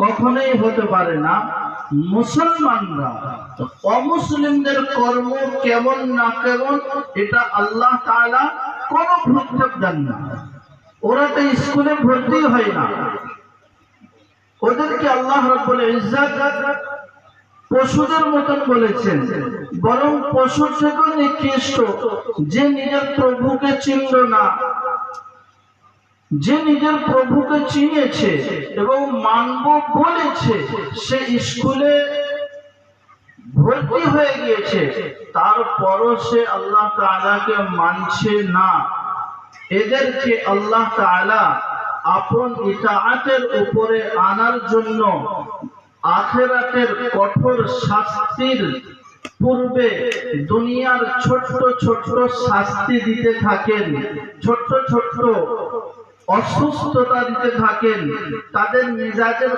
কখনোই হতে পারে না। মুসলমানরা অমুসলিমদের কর্ম কেমন না কেমন এটা আল্লাহ তাআলা কোনো ভ্রুক্ষেপ দেন না। ওরা তো স্কুলে ভর্তি হয় না, ওদেরকে আল্লাহ রাব্বুল ইজ্জত পশুদের মতন বলেছেন, বরং পশুর থেকেও নিকৃষ্ট যে নিজের প্রভুকে চিনল না, যে নিজের প্রভুকে চিনেছে এবং মানব বলেছে, সে স্কুলে ভর্তি হয়ে গিয়েছে, তারপরও সে আল্লাহ তাআলাকে মানছে না। এদেরকে আল্লাহ তাআলা আপন ইতাআতের উপরে আনার জন্য আখিরাতের কঠোর শাস্তির পূর্বে দুনিয়ার ছোট্ট ছোট্ট শাস্তি দিতে থাকেন, ছোট্ট ছোট্ট অসুস্থতা দিতে থাকেন, তাদের মেজাজের